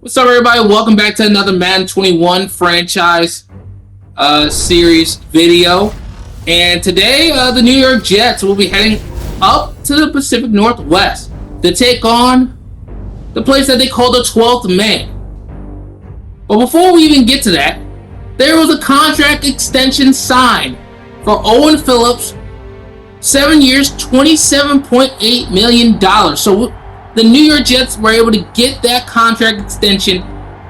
What's up, everybody? Welcome back to another Madden 21 franchise series video. And today, the New York Jets will be heading up to the Pacific Northwest to take on the place that they call the 12th man. But before we even get to that, there was a contract extension signed for Owen Phillips, 7 years, $27.8 million. So the New York Jets were able to get that contract extension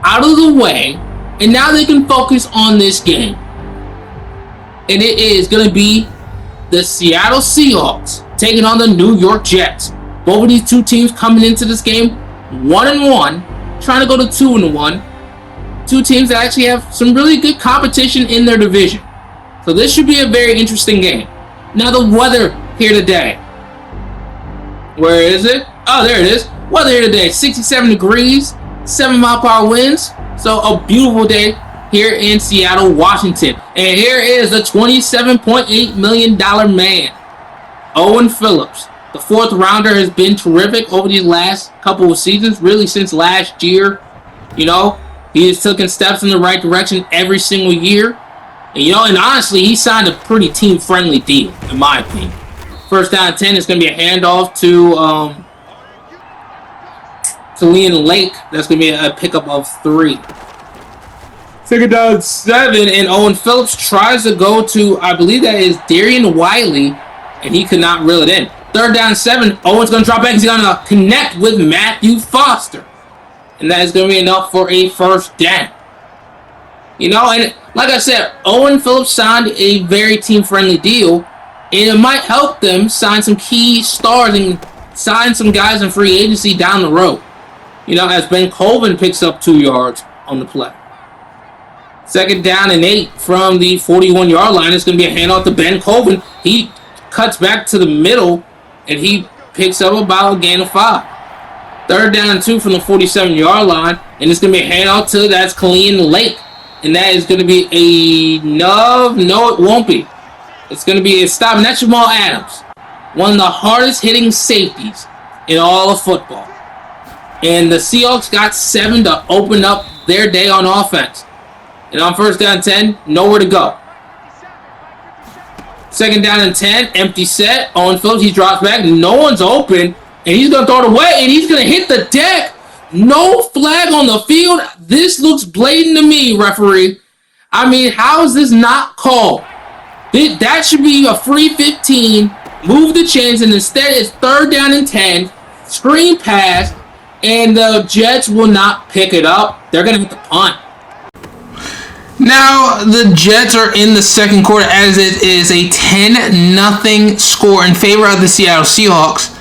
out of the way, and now they can focus on this game. And it is going to be the Seattle Seahawks taking on the New York Jets. Both of these two teams coming into this game 1-1, trying to go to 2-1. Two teams that actually have some really good competition in their division. So this should be a very interesting game. Now the weather here today. Where is it? Oh, there it is. Weather here today, 67 degrees, 7-mile-per-hour winds. So a beautiful day here in Seattle, Washington. And here is the $27.8 million man, Owen Phillips. The fourth rounder has been terrific over these last couple of seasons, really since last year. You know, he has taken steps in the right direction every single year. And honestly, he signed a pretty team-friendly deal, in my opinion. First down 10 is going to be a handoff to Leon Lake. That's going to be a pickup of 3. Second down 7, and Owen Phillips tries to go to, I believe that is Darian Wiley, and he could not reel it in. Third down 7, Owen's going to drop back. He's going to connect with Matthew Foster, and that is going to be enough for a first down. And like I said, Owen Phillips signed a very team-friendly deal, and it might help them sign some key stars and sign some guys in free agency down the road. As Ben Colvin picks up 2 yards on the play. Second down and 8 from the 41-yard line. It's going to be a handoff to Ben Colvin. He cuts back to the middle, and he picks up about a gain of 5. Third down and 2 from the 47-yard line, and it's going to be a handoff to that's Kaleem Lake. And that is going to be no, it won't be. It's going to be a stop, and that's Jamal Adams, one of the hardest hitting safeties in all of football. And the Seahawks got 7 to open up their day on offense. And on first down 10, nowhere to go. Second down and 10, empty set. Owen Phillips, he drops back. No one's open. And he's going to throw it away. And he's going to hit the deck. No flag on the field. This looks blatant to me, referee. How is this not called? That should be a free 15. Move the chains. And instead, it's third down and 10. Screen pass. And the Jets will not pick it up. They're going to hit the punt. Now, the Jets are in the second quarter as it is a 10-0 score in favor of the Seattle Seahawks.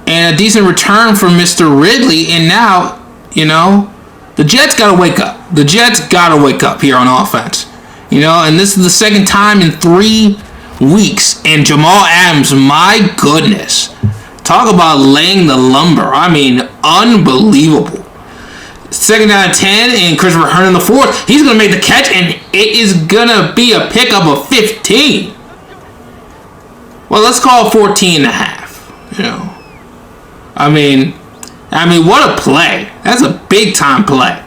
And a decent return from Mr. Ridley. And now, the Jets got to wake up. The Jets got to wake up here on offense. And this is the second time in 3 weeks. And Jamal Adams, my goodness. Talk about laying the lumber. Unbelievable. Second down 10, and Christopher Herndon the fourth. He's going to make the catch, and it is going to be a pickup of 15. Well, let's call it 14 and a half. What a play. That's a big-time play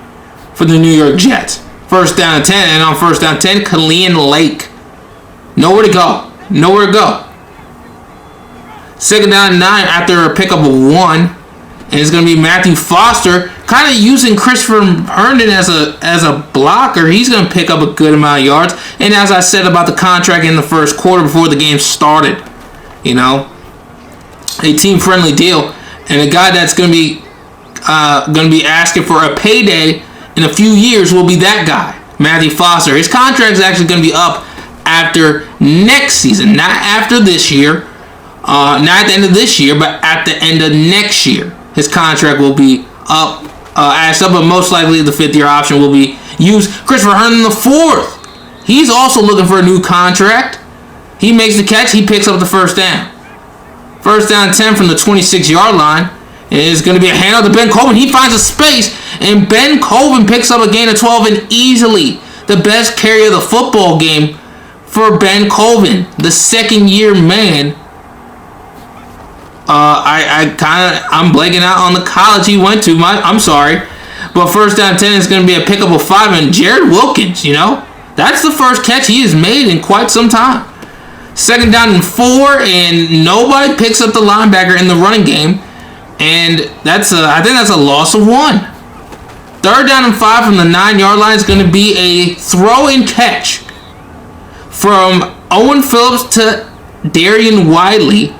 for the New York Jets. First down and 10, and on first down 10, Kaleem Lake. Nowhere to go. Second down 9 after a pickup of 1. And it's going to be Matthew Foster kind of using Christopher Herndon as a blocker. He's going to pick up a good amount of yards. And as I said about the contract in the first quarter before the game started, a team-friendly deal. And a guy that's going to be asking for a payday in a few years will be that guy, Matthew Foster. His contract is actually going to be up after next season, not after this year. Not at the end of this year, but at the end of next year. His contract will be up, asked up, but most likely the 5th-year option will be used. Christopher Herndon the fourth. He's also looking for a new contract. He makes the catch. He picks up the first down. First down 10 from the 26-yard line. It is going to be a handoff to Ben Colvin. He finds a space, and Ben Colvin picks up a gain of 12, and easily the best carry of the football game for Ben Colvin, the second-year man. I'm blanking out on the college he went to. I'm sorry. But first down 10 is going to be a pickup of 5. And Jared Wilkins, that's the first catch he has made in quite some time. Second down and 4, and nobody picks up the linebacker in the running game. And I think that's a loss of 1. Third down and 5 from the 9-yard line is going to be a throw and catch from Owen Phillips to Darian Wiley.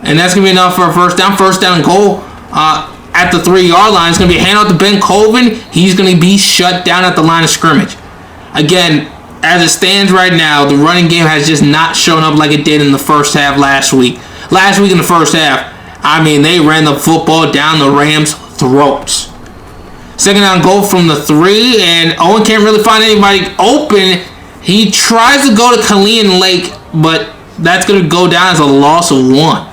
And that's going to be enough for a first down. First down and goal at the 3-yard line. It's going to be a handoff to Ben Colvin. He's going to be shut down at the line of scrimmage. Again, as it stands right now, the running game has just not shown up like it did in the first half last week. Last week in the first half, they ran the football down the Rams' throats. Second down goal from the 3, and Owen can't really find anybody open. He tries to go to Killian Lake, but that's going to go down as a loss of 1.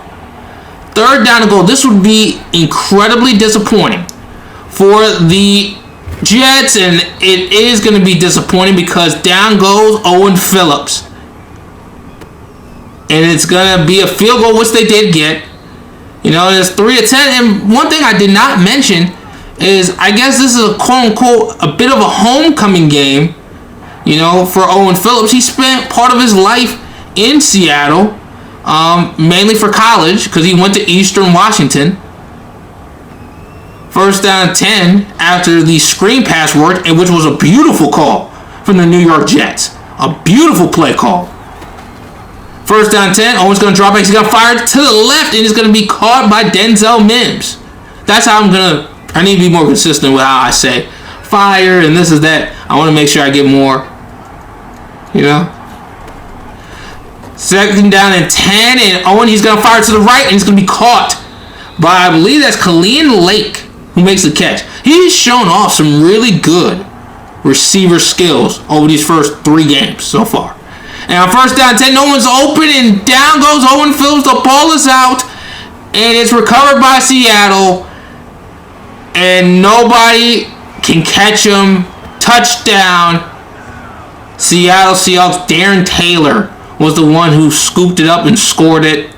Third down and goal. This would be incredibly disappointing for the Jets, and it is going to be disappointing because down goes Owen Phillips. And it's going to be a field goal, which they did get. It's 3-10. And one thing I did not mention is I guess this is a quote-unquote a bit of a homecoming game, for Owen Phillips. He spent part of his life in Seattle, mainly for college because he went to Eastern Washington. First down 10 after the screen pass worked, which was a beautiful call from the New York Jets. A beautiful play call. First down 10, Owen's going to drop back. He's going to fire to the left, and he's going to be caught by Denzel Mims. That's how I need to be more consistent with how I say fire and this is that. I want to make sure I get more, Second down and 10, and Owen, he's going to fire to the right, and he's going to be caught by, I believe that's Killian Lake, who makes the catch. He's shown off some really good receiver skills over these first 3 games so far. And on first down 10, no one's open, and down goes Owen Phillips. The ball is out, and it's recovered by Seattle, and nobody can catch him. Touchdown. Seattle Seahawks. Darren Taylor was the one who scooped it up and scored it.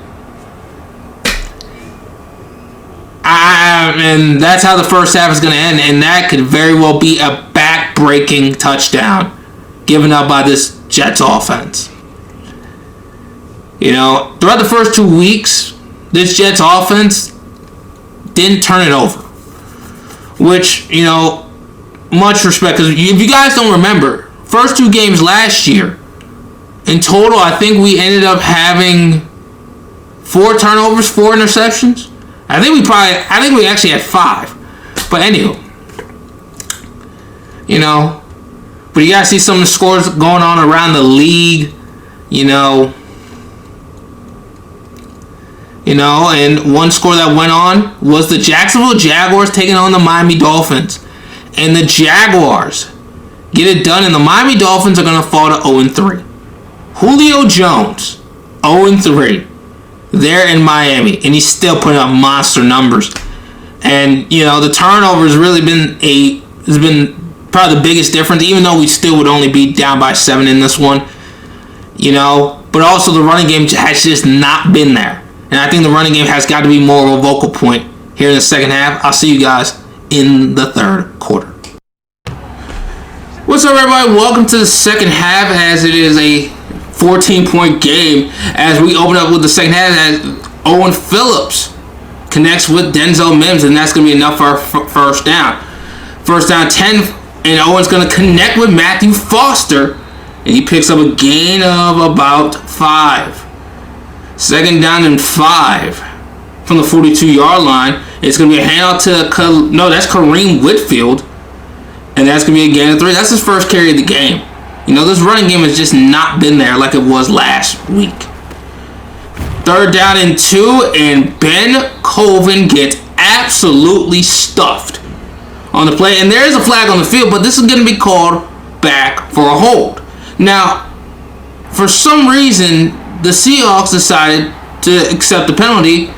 And that's how the first half is going to end, and that could very well be a back-breaking touchdown given up by this Jets offense. Throughout the first 2 weeks, this Jets offense didn't turn it over. Which, much respect. Because if you guys don't remember, first 2 games last year, in total, I think we ended up having 4 turnovers, 4 interceptions. I think we actually had 5. But anywho, but you guys see some of the scores going on around the league, and one score that went on was the Jacksonville Jaguars taking on the Miami Dolphins. And the Jaguars get it done, and the Miami Dolphins are going to fall to 0-3. Julio Jones, 0-3. There in Miami, and he's still putting up monster numbers. And the turnover has really been probably the biggest difference, even though we still would only be down by 7 in this one. But also the running game has just not been there, and I think the running game has got to be more of a vocal point here in the second half. I'll see you guys in the third quarter. What's up, everybody? Welcome to the second half, as it is a 14-point game as we open up with the second half as Owen Phillips connects with Denzel Mims, and that's going to be enough for our first down. First down 10, and Owen's going to connect with Matthew Foster, and he picks up a gain of about 5. Second down and 5 from the 42-yard line. It's going to be a handout to that's Kareem Whitfield, and that's going to be a gain of 3. That's his first carry of the game. This running game has just not been there like it was last week. Third down and 2, and Ben Colvin gets absolutely stuffed on the play. And there is a flag on the field, but this is going to be called back for a hold. Now, for some reason, the Seahawks decided to accept the penalty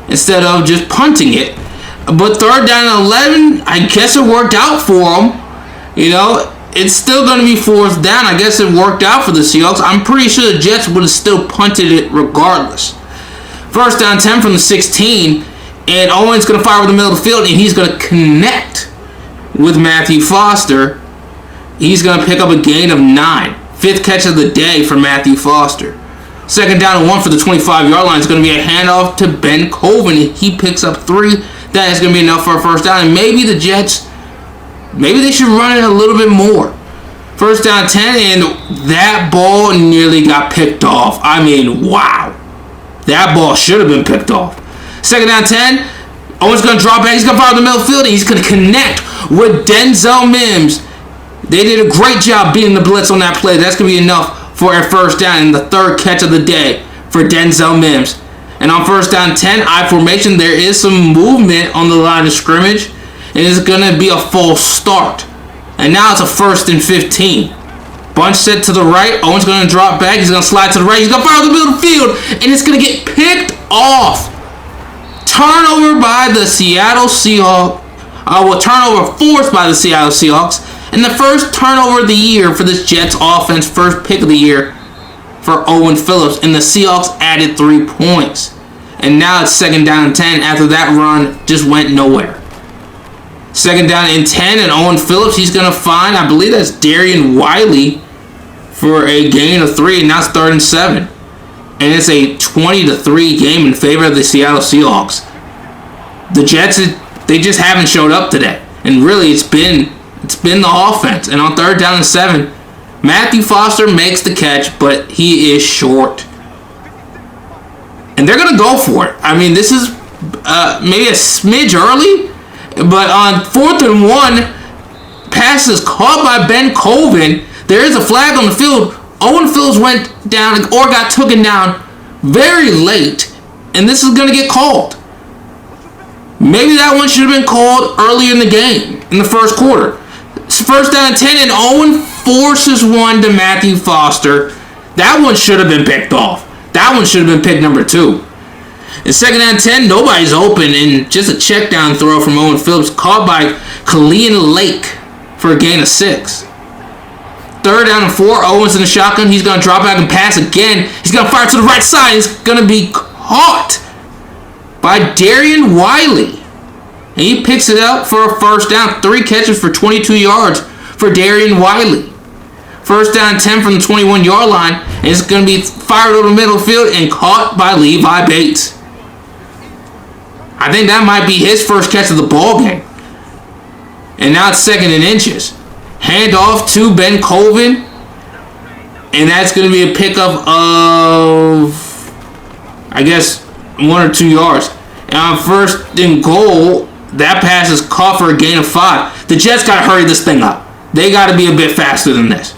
instead of just punting it. But third down and 11, I guess it worked out for them. It's still going to be 4th down. I guess it worked out for the Seahawks. I'm pretty sure the Jets would have still punted it regardless. First down 10 from the 16, and Owen's going to fire over the middle of the field, and he's going to connect with Matthew Foster. He's going to pick up a gain of 9. 5th catch of the day for Matthew Foster. 2nd down and 1 for the 25-yard line. It's going to be a handoff to Ben Colvin. He picks up 3. That is going to be enough for a first down. And maybe the Jets, maybe they should run it a little bit more. 1st down 10, and that ball nearly got picked off. I mean, wow. That ball should have been picked off. 2nd down 10. Owens going to drop back. He's going to fire the middle field, and he's going to connect with Denzel Mims. They did a great job beating the blitz on that play. That's going to be enough for a first down in the 3rd catch of the day for Denzel Mims. And on 1st down 10, I formation, there is some movement on the line of scrimmage, and it's going to be a false start. And now it's a 1st and 15. Bunch set to the right. Owens going to drop back. He's going to slide to the right. He's going to fire the middle of the field, and it's going to get picked off. Turnover by the Seattle Seahawks. Turnover forced by the Seattle Seahawks. And the first turnover of the year for this Jets offense. First pick of the year for Owen Phillips. And the Seahawks added 3 points. And now it's 2nd down and 10 after that run just went nowhere. 2nd down and 10, and Owen Phillips, he's going to find, I believe that's Darian Wiley for a gain of 3, and now it's 3rd and 7. And it's a 20-3 game in favor of the Seattle Seahawks. The Jets, they just haven't showed up today. And really, it's been the offense. And on 3rd down and 7, Matthew Foster makes the catch, but he is short. And they're going to go for it. I mean, this is maybe a smidge early, but on 4th and 1, pass is caught by Ben Colvin. There is a flag on the field. Owen Phillips went down or got taken down very late, and this is going to get called. Maybe that one should have been called earlier in the game, in the 1st quarter. 1st down and 10, and Owen forces one to Matthew Foster. That one should have been picked off. That one should have been pick number 2. In 2nd down and 10, nobody's open, and just a check down throw from Owen Phillips, caught by Kalian Lake for a gain of 6. 3rd down and 4, Owens in the shotgun. He's going to drop back and pass again. He's going to fire to the right side. He's going to be caught by Darian Wiley. And he picks it up for a first down. 3 catches for 22 yards for Darian Wiley. 1st down and 10 from the 21-yard line. And it's going to be fired over the middle field and caught by Levi Bates. I think that might be his first catch of the ball game. And now it's 2nd and inches. Hand off to Ben Colvin. And that's going to be a pickup of, I guess, 1 or 2 yards. And on 1st and goal, that pass is caught for a gain of 5. The Jets got to hurry this thing up. They got to be a bit faster than this.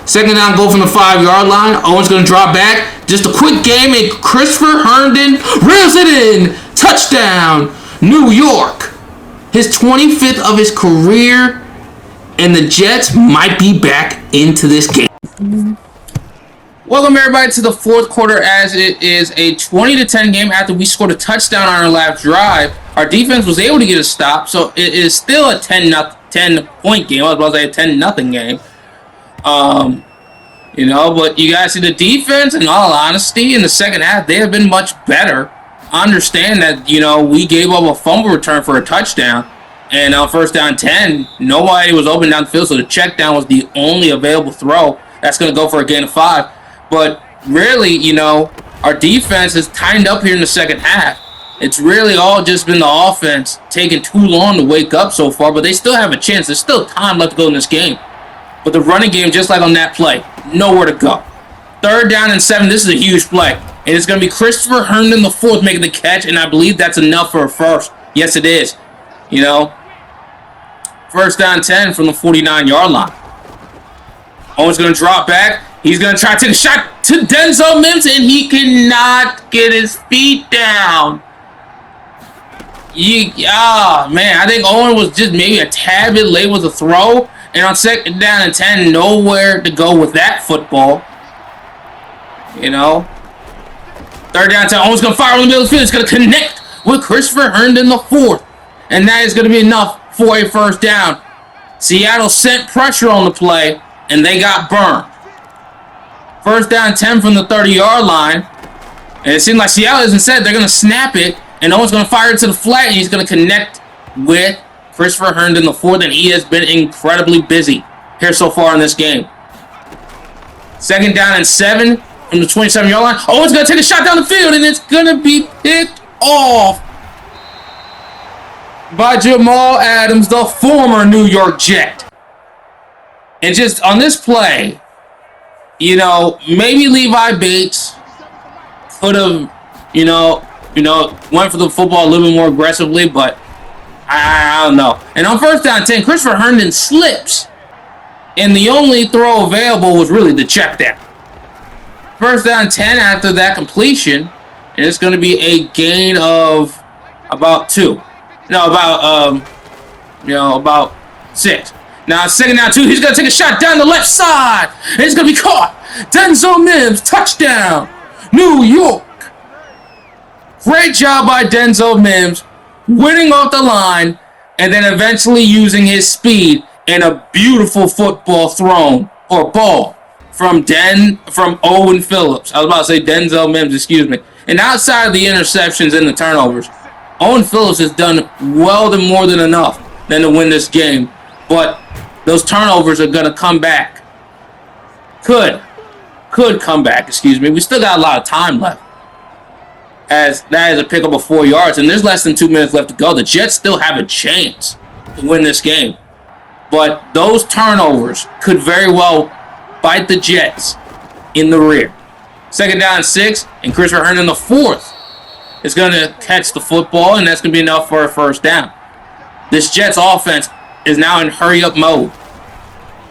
2nd down goal from the 5-yard line. Owens going to drop back. Just a quick game, and Christopher Herndon reels it in. Touchdown, New York. His 25th of his career. And the Jets might be back into this game. Welcome everybody to the 4th quarter, as it is a 20-10 game after we scored a touchdown on our last drive. Our defense was able to get a stop, so it is still a 10-point game. I was about to say a 10-0 game. But you guys see the defense, in all honesty, in the 2nd half, they have been much better. I understand that, we gave up a fumble return for a touchdown. And on 1st down 10, nobody was open down the field, so the check down was the only available throw. That's going to go for a gain of 5. But really, our defense has tightened up here in the 2nd half. It's really all just been the offense taking too long to wake up so far, but they still have a chance. There's still time left to go in this game. But the running game, just like on that play, nowhere to go. 3rd down and 7, this is a huge play. And it's going to be Christopher Herndon the 4th making the catch, and I believe that's enough for a first. Yes, it is. 1st down 10 from the 49-yard line. Owens going to drop back. He's going to try to take a shot to Denzel Mims, and he cannot get his feet down. Man, I think Owen was just maybe a tad bit late with the throw. And on 2nd down and 10, nowhere to go with that football. 3rd down and 10, Owens going to fire in the middle of the field. It's going to connect with Christopher Herndon the 4th. And that is going to be enough for a first down. Seattle sent pressure on the play, and they got burned. 1st down 10 from the 30-yard line. And it seems like Seattle isn't set. They're going to snap it, and Owens going to fire it to the flat, and he's going to connect with Christopher Herndon the fourth, and he has been incredibly busy here so far in this game. 2nd down and 7 from the 27-yard line. Owen's going to take a shot down the field, and it's going to be picked off by Jamal Adams, the former New York Jet. And just on this play, you know, maybe Levi Bates could have, you know, went for the football a little bit more aggressively, but I don't know. And on 1st down 10, Christopher Herndon slips, and the only throw available was really the check down. 1st down 10 after that completion, and it's going to be a gain of about 2. No, about 6. Now 2nd down 2. He's going to take a shot down the left side, and it's going to be caught. Denzel Mims, touchdown, New York. Great job by Denzel Mims, winning off the line, and then eventually using his speed and a beautiful football thrown, or ball, from Owen Phillips. I was about to say Denzel Mims, excuse me. And outside of the interceptions and the turnovers, Owen Phillips has done more than enough than to win this game. But those turnovers are going to come back. Could come back, excuse me. We still got a lot of time left, as that is a pickup of 4 yards, and there's less than 2 minutes left to go. The Jets still have a chance to win this game. But those turnovers could very well bite the Jets in the rear. 2nd down and 6, and Christopher Herndon the fourth is going to catch the football, and that's going to be enough for a 1st down. This Jets offense is now in hurry-up mode.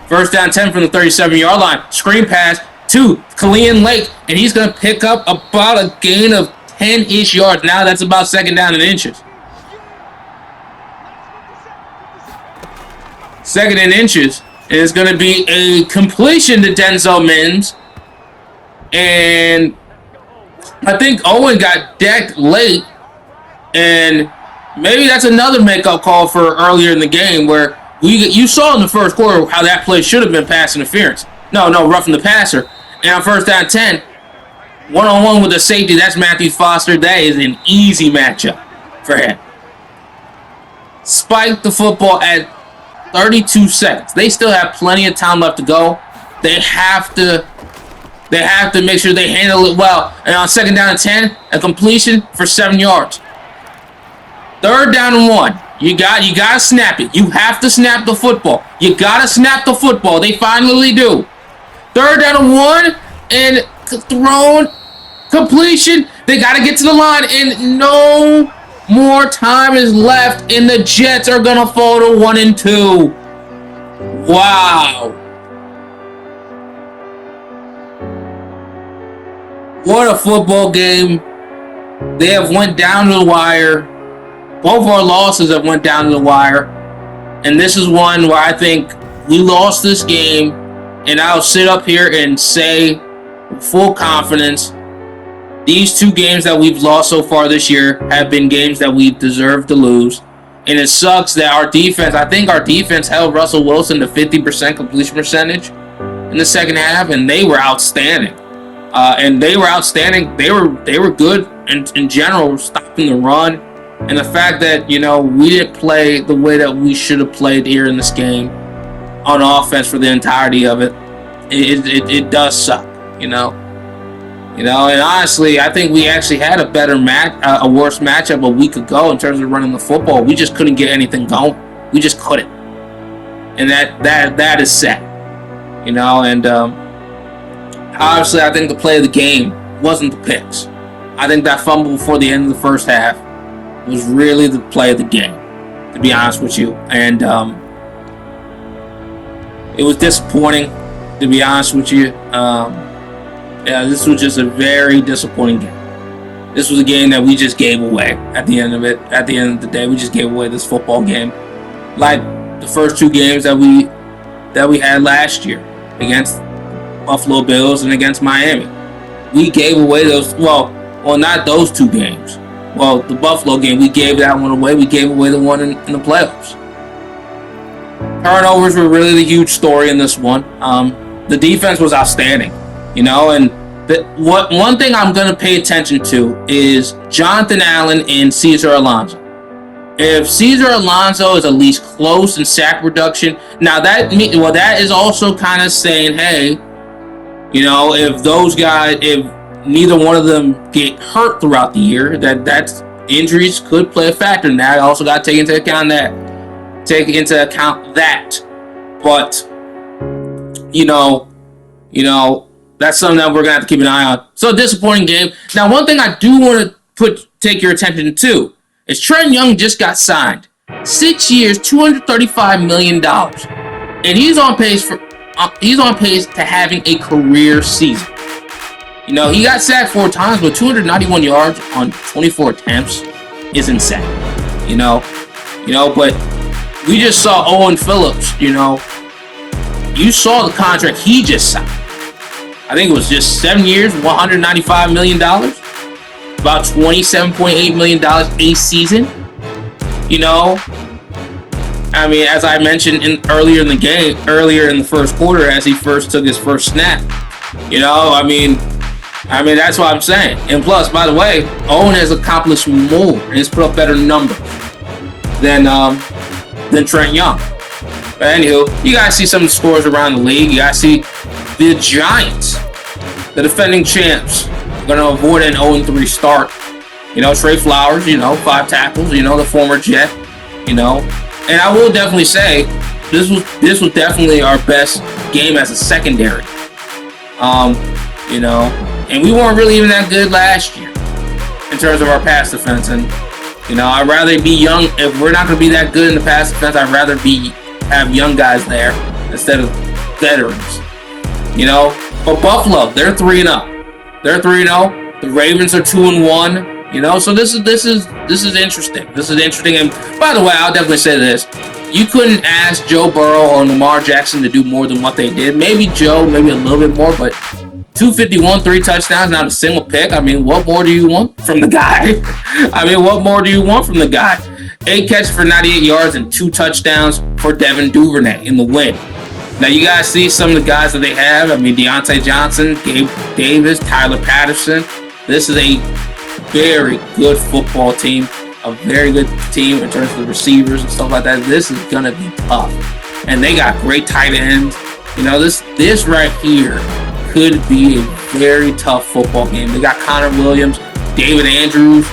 1st down 10 from the 37-yard line. Screen pass to Kalian Lake, and he's going to pick up about a gain of 10-ish yards. Now that's about 2nd down and inches. 2nd and inches is going to be a completion to Denzel Mims. And I think Owen got decked late. And maybe that's another make-up call for earlier in the game where you saw in the 1st quarter how that play should have been pass interference. No, roughing the passer. And on 1st down 10, one-on-one with the safety, that's Matthew Foster. That is an easy matchup for him. Spiked the football at 32 seconds. They still have plenty of time left to go. They have to make sure they handle it well. And on 2nd down and 10, a completion for 7 yards. 3rd down and 1. You gotta snap it. You have to snap the football. You gotta snap the football. They finally do. 3rd down and 1, and thrown completion. They gotta get to the line, and no more time is left, and the Jets are gonna fall to 1 and 2. Wow. What a football game. They have went down to the wire. Both of our losses have went down to the wire. And this is one where I think we lost this game. And I'll sit up here and say with full confidence, these 2 games that we've lost so far this year have been games that we deserve to lose. And it sucks that our defense, I think our defense held Russell Wilson to 50% completion percentage in the 2nd half. And they were outstanding. They were good in general, stopping the run. And the fact that, we didn't play the way that we should have played here in this game on offense for the entirety of it, it does suck, And honestly, I think we actually had a worse matchup a week ago in terms of running the football. We just couldn't get anything going. We just couldn't. And that is sad, And obviously, I think the play of the game wasn't the picks. I think that fumble before the end of the 1st half was really the play of the game, to be honest with you. And it was disappointing, to be honest with you. This was just a very disappointing game. This was a game that we just gave away at the end of it. At the end of the day, we just gave away this football game. Like the first 2 games that we had last year against Buffalo Bills and against Miami. We gave away those, well, not those 2 games. Well, the Buffalo game, we gave that one away. We gave away the one in the playoffs. Turnovers were really the huge story in this one. The defense was outstanding, and one thing I'm going to pay attention to is Jonathan Allen and Cesar Alonso. if Cesar Alonso is at least close in sack reduction, now that is also kind of saying, hey, if those guys, if neither one of them get hurt throughout the year, that's injuries could play a factor. Now I also got to take into account that. But that's something that we're gonna have to keep an eye on. So, a disappointing game. Now, one thing I do want to take your attention to is Trent Young just got signed, 6 years, $235 million, and he's on pace to having a career season. He got sacked 4 times, but 291 yards on 24 attempts is insane. But we just saw Owen Phillips. You saw the contract he just signed. I think it was just 7 years, $195 million, about $27.8 million a season. As I mentioned earlier in the first quarter, as he first took his first snap. That's what I'm saying. And plus, by the way, Owen has accomplished more and has put up better numbers than Trent Young. But anywho, you guys see some of the scores around the league. You guys see the Giants, the defending champs, going to avoid an 0-3 start. Trey Flowers, 5 tackles, the former Jet, And I will definitely say this was definitely our best game as a secondary. And we weren't really even that good last year in terms of our pass defense. And, I'd rather be young. If we're not going to be that good in the pass defense, I'd rather have young guys there instead of veterans. But Buffalo, they're 3-0. They're 3-0. The Ravens are 2-1. So this is interesting. This is interesting. And by the way, I'll definitely say this: you couldn't ask Joe Burrow or Lamar Jackson to do more than what they did. Maybe Joe, maybe a little bit more, but 251, 3 touchdowns, not a single pick. What more do you want from the guy? What more do you want from the guy? 8 catches for 98 yards and 2 touchdowns for Devin Duvernay in the win. Now, you guys see some of the guys that they have. Deontay Johnson, Gabe Davis, Tyler Patterson. This is a very good football team. A very good team in terms of the receivers and stuff like that. This is going to be tough. And they got great tight ends. This right here could be a very tough football game. They got Connor Williams, David Andrews,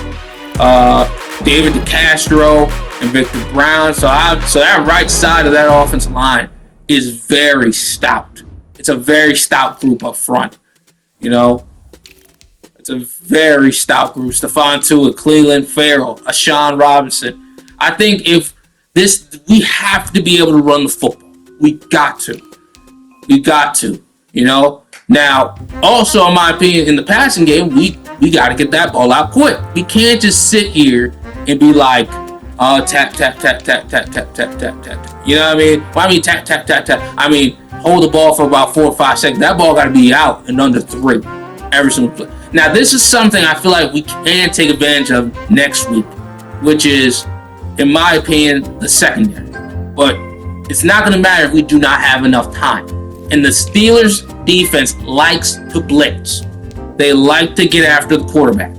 David DeCastro, and Victor Brown. So that right side of that offensive line is very stout. It's a very stout group up front. It's a very stout group. Stephon Tuitt, Cleveland Farrell, Ashawn Robinson. I think we have to be able to run the football. We got to. Now, also, in my opinion, in the passing game, we got to get that ball out quick. We can't just sit here and be like, tap, tap, tap, tap, tap, tap, tap, tap, tap. You know what I mean? Tap, tap, tap, tap. Hold the ball for about 4 or 5 seconds. That ball got to be out in under 3 every single play. Now, this is something I feel like we can take advantage of next week, which is, in my opinion, the secondary. But it's not going to matter if we do not have enough time. And the Steelers' defense likes to blitz. They like to get after the quarterback.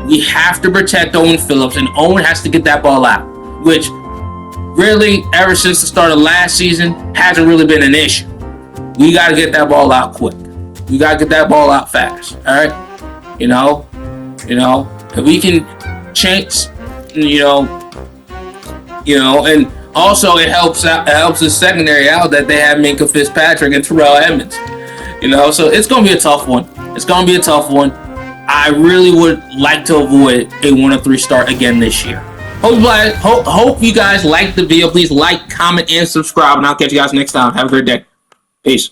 We have to protect Owen Phillips, and Owen has to get that ball out, which really, ever since the start of last season, hasn't really been an issue. We got to get that ball out quick. We got to get that ball out fast. All right? If we can change, and also it helps the secondary out that they have Minkah Fitzpatrick and Terrell Edmonds. So it's going to be a tough one. I really would like to avoid a 1-3 start again this year. Hope you guys like the video. Please like, comment, and subscribe, and I'll catch you guys next time. Have a great day. Peace.